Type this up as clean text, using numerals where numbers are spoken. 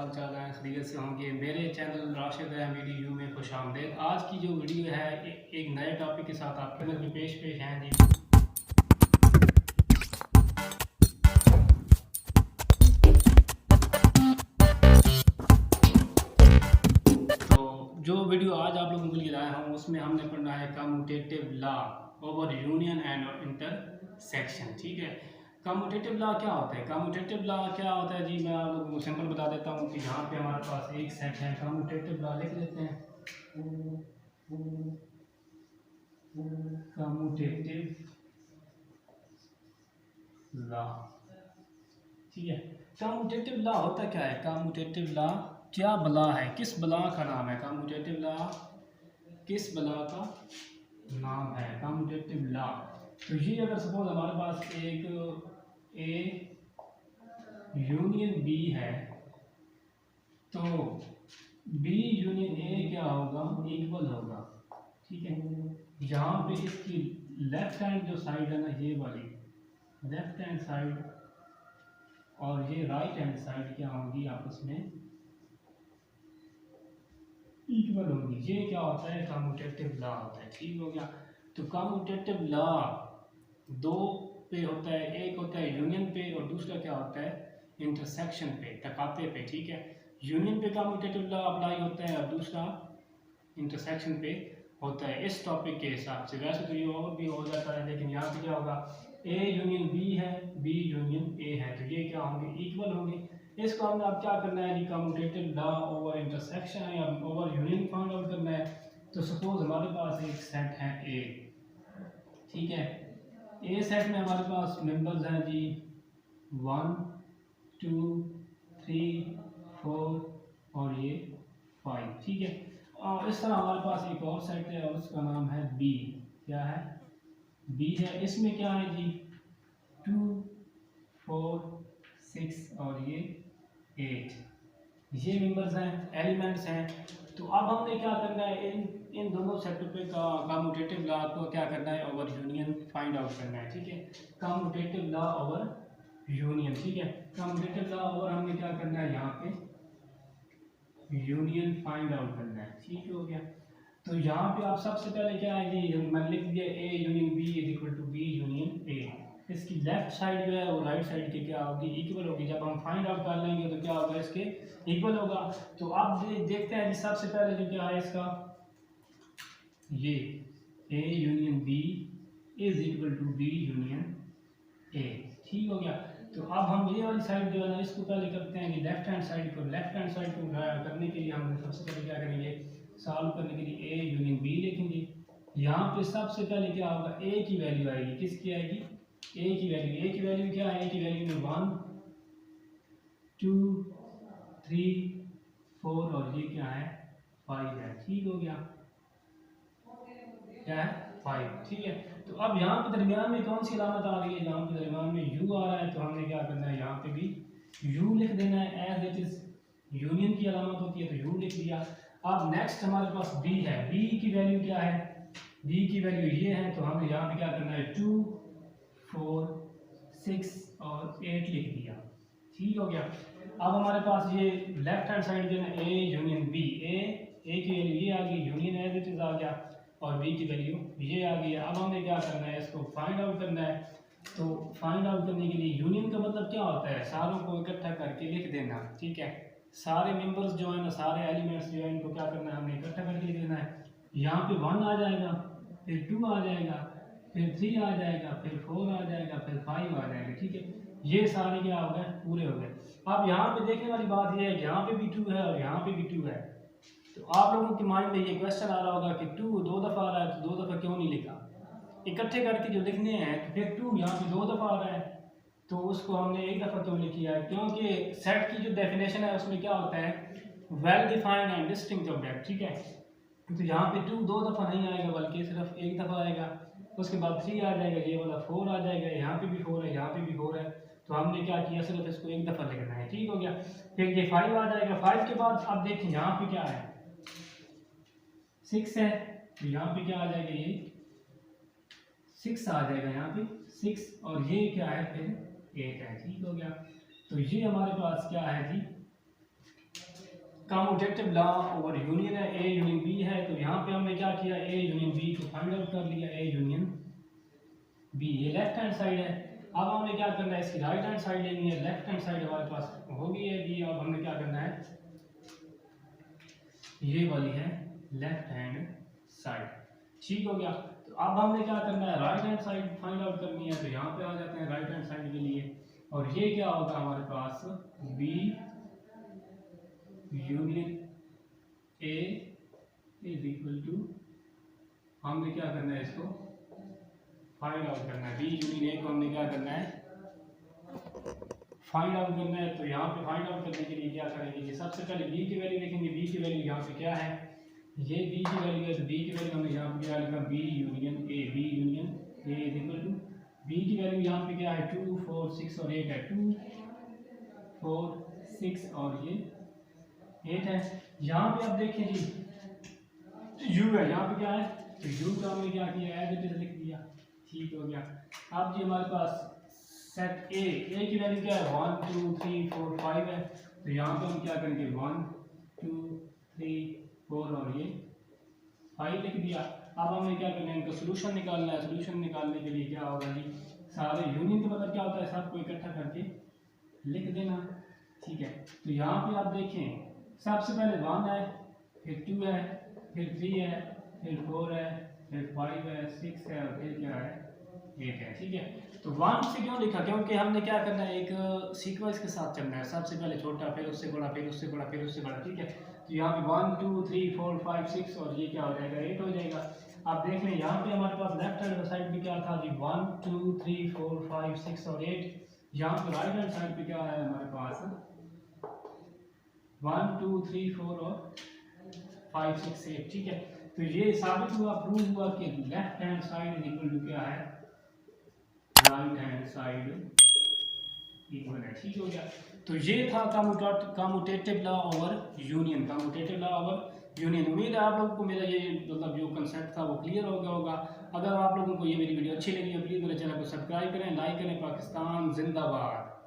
हाल चाल है, खैरियत से होंगे। मेरे चैनल राशिद अहमदी यू में खुश आमदीद। आज की जो वीडियो है एक नए टॉपिक के साथ आपके नजर में पेश हैं जी। तो जो वीडियो आज आप लोगों के लिए लाया हूँ उसमें हमने पढ़ना है commutative law over union and intersection. ठीक है, कम्यूटेटिव लॉ क्या होता है? कम्यूटेटिव लॉ क्या होता है जी, मैं आप लोगों को सिंपल बता देता हूँ कि यहाँ पे हमारे पास एक सेट है। कम्यूटेटिव लॉ लिख लेते हैं, कम्यूटेटिव लॉ। ठीक है, कम्यूटेटिव लॉ होता क्या है? कम्यूटेटिव लॉ क्या बला है, किस बला का नाम है? कम्यूटेटिव लॉ किस बला का नाम है? Commutative law. तो ये अगर सपोज हमारे पास एक ए यूनियन बी है तो बी यूनियन ए क्या होगा? इक्वल होगा। ठीक है, यहाँ पे इसकी लेफ्ट हैंड जो साइड है ना, ये वाली लेफ्ट हैंड साइड और ये राइट हैंड साइड क्या होंगी? आपस में इक्वल होंगी। ये क्या होता है? कम्यूटेटिव लॉ होता है। ठीक हो गया। तो कम्यूटेटिव लॉ दो पे होता है, एक होता है यूनियन पे और दूसरा क्या होता है? इंटरसेक्शन पे, टकाते पे। ठीक है, यूनियन पे कम्यूटेटिव लॉ अप्लाई होता है और दूसरा इंटरसेक्शन पे होता है इस टॉपिक के हिसाब से। वैसे तो ये और भी हो जाता है, लेकिन यहाँ पे क्या होगा? ए यूनियन बी है, बी यूनियन ए है, तो ये क्या होंगे? इक्वल होंगे। इसको हमने अब क्या करना है? कम्यूटेटिव लॉ ओवर इंटरसेक्शन या ओवर यूनियन फाइंड आउट करना है। तो सपोज हमारे पास एक सेट है ए। ठीक है, ए सेट में हमारे पास मेंबर्स हैं जी 1 2 3 4 और ये 5। ठीक है, और इस तरह हमारे पास एक और सेट है और उसका नाम है बी। क्या है? बी है। इसमें क्या है जी? 2 4 6 और ये 8 ये मेंबर्स हैं, एलिमेंट्स हैं। तो अब हमने क्या करना है? इन दोनों सेटों पे का कम्यूटेटिव लॉ को क्या करना है? ओवर यूनियन फाइंड आउट करना है। ठीक है, कम्यूटेटिव लॉ ओवर यूनियन। ठीक है, कम्यूटेटिव लॉ ओवर हमने क्या करना है? यहाँ पे यूनियन फाइंड आउट करना है। ठीक हो गया। तो यहाँ पे आप सबसे पहले क्या है जी? मैंने लिख दिया A union B is equal to B union A. इसकी लेफ्ट साइड जो है वो राइट साइड के क्या होगी? इक्वल होगी। जब हम फाइंड आउट कर लेंगे तो क्या होगा? इसके इक्वल होगा। तो अब देखते हैं जी, सबसे पहले जो क्या है इसका, ये A union B is equal to B union A. ठीक हो गया। तो अब हम ये वाली साइड जो है ना, इसको पहले करते हैं कि लेफ्ट हैंड साइड को करने के लिए हम सबसे पहले क्या करेंगे? सॉल्व करने के लिए ए यूनियन बी लिखेंगे। यहाँ पे सबसे पहले क्या होगा? ए की वैल्यू आएगी। किसकी आएगी? ए की वैल्यू। ए की वैल्यू क्या है? ए की वैल्यू में 1 2 3 4 और ये क्या है? 5 है। ठीक हो गया। क्या है? 5। ठीक है, तो अब यहाँ पे दरमियान में कौन सी अलामत आ रही है? यहाँ पे दरमियान में यू आ रहा है, तो हमने क्या करना है? यहाँ पे भी यू लिख देना है। एज इट इज यूनियन की अलामत होती है तो यू लिख दिया। अब नेक्स्ट हमारे पास बी है। बी की वैल्यू क्या है? बी की वैल्यू ये है, तो हमें यहाँ पे क्या करना है? 2 4 6 और 8 लिख दिया। ठीक हो गया। अब हमारे पास ये लेफ्ट हैंड साइड जो है ए यूनियन बी, ए की वैल्यू ये आ गई, यूनियन एज इट इज आ गया और बी की वैल्यू ये आ गई है। अब हमें क्या करना है? इसको फाइंड आउट करना है। तो फाइंड आउट करने के लिए यूनियन का मतलब क्या होता है? सारों को इकट्ठा करके लिख देना। ठीक है, सारे मेंबर्स जो है ना, सारे एलिमेंट्स जो है, इनको क्या करना है? हमने इकट्ठा करके लिख देना है। यहाँ पे 1 आ जाएगा, फिर 2 आ जाएगा, फिर 3 आ जाएगा, फिर 4 आ जाएगा, फिर 5 आ जाएगा। ठीक है, ये सारे क्या हो गए? पूरे हो गए। अब यहाँ पे देखने वाली बात ये है कि यहाँ पे भी 2 है और यहाँ पे भी 2 है। तो आप लोगों के माइंड में ये क्वेश्चन आ रहा होगा कि 2 दो दफ़ा आ रहा है तो 2 दफ़ा क्यों नहीं लिखा? इकट्ठे करके जो लिखने हैं तो फिर 2 यहाँ पे 2 दफ़ा आ रहा है तो उसको हमने एक दफ़ा क्यों लिखी है? क्योंकि सेट की जो डेफिनेशन है उसमें क्या होता है? Well defined and distinct object. ठीक है, तो यहाँ पे 2 दो दफ़ा नहीं आएगा बल्कि सिर्फ एक दफ़ा आएगा। उसके बाद 3 आ जाएगा, ये वाला 4 आ जाएगा, यहाँ पे भी 4 है, यहाँ पे भी 4 है। तो हमने क्या किया? सिर्फ इसको एक दफ़ा लिखना है। ठीक हो गया। फिर ये 5 आ जाएगा। 5 के बाद अब देखिए यहाँ पे क्या है? 6 है, तो यहाँ पे क्या आ जाएगा? ये 6 आ जाएगा यहाँ पे 6 और ये क्या है? फिर 8 है। ठीक हो गया। तो ये हमारे पास क्या है जी? कम्यूटेटिव लॉ ओवर यूनियन है, ए यूनियन बी है, तो यहाँ पे हमने क्या किया, ए यूनियन बी को फाइंड आउट कर लिया, ए यूनियन बी, ये लेफ्ट हैंड साइड है। अब हमें क्या करना है, इसकी राइट हैंड साइड लेनी है, लेफ्ट हैंड साइड हमारे पास होगी है बी, अब हमने क्या करना है, ये वाली है लेफ्ट हैंड साइड, ठीक हो गया। तो अब हमने क्या करना है, right hand side find out करनी है, तो यहाँ पे आ जाते हैं राइट हैंड साइड के लिए, और ये क्या होगा हमारे पास, B union A is equal to, हमने क्या करना है, इसको फाइंड आउट करना है, बी यूनियन ए को हमने क्या करना है, फाइंड आउट करना है। तो यहाँ पे फाइंड आउट करने के लिए क्या करेंगे कि सबसे पहले बी की वैल्यू लिखेंगे, बी की वैल्यू यहाँ पे क्या है, ये बी की वैल्यू है, तो बी की वैल्यू हमने यहाँ पे क्या लिखा, B union A, B union A is equal to, B की वैल्यू यहाँ पे क्या है, 2 4 6 और 8 है, 2 4 6 और ये 8 है। यहाँ पे आप देखें जी यू है, यहाँ पे क्या है, तो यू का हमने क्या किया, एज इट इज लिख दिया, ठीक हो गया। अब जी हमारे पास सेट ए की वैल्यू क्या है, 1 2 3 4 5 है, तो यहाँ पे हम क्या करेंगे, 1 2 3 4 और ये 5 लिख दिया। अब हमें क्या करना है, इनका सोल्यूशन निकालना है, सोल्यूशन निकालने के लिए क्या होगा जी, सारे यूनियन का मतलब क्या होता है, सबको इकट्ठा करके लिख देना, ठीक है। तो यहाँ पे आप देखें, सबसे पहले 1 है, फिर 2 है, फिर 3 है, फिर 4 है, फिर 5 है, 6 है और फिर क्या है, 8 है, ठीक है। तो 1 से क्यों लिखा, क्योंकि हमने क्या करना है, एक सीक्वेंस के साथ चलना है, सबसे पहले छोटा, फिर उससे बड़ा, फिर उससे बड़ा, फिर उससे बड़ा, ठीक है। तो यहाँ पे 1 2 3 4 5 6 और ये क्या हो जाएगा, 8 हो जाएगा। आप देख लें यहाँ पे हमारे पास लेफ्ट हैंड साइड पे क्या था जी, 1 2 3 4 5 6 और 8, यहाँ पे राइट हैंड साइड पे क्या है हमारे पास, 1 2 3 4 और 5 6 8, ठीक है। तो ये साबित हुआ, प्रूव हुआ कि left hand side is equal to क्या है, राइट हैंड साइड इक्वल है, ठीक हो गया। तो ये था commutative law over union, commutative law over union. उम्मीद है आप लोगों को मेरा ये मतलब जो कंसेप्ट था वो क्लियर हो गया होगा। अगर आप लोगों को ये मेरी वीडियो अच्छी लगी है, प्लीज़ मेरे चैनल को सब्सक्राइब करें, लाइक करें। पाकिस्तान जिंदाबाद।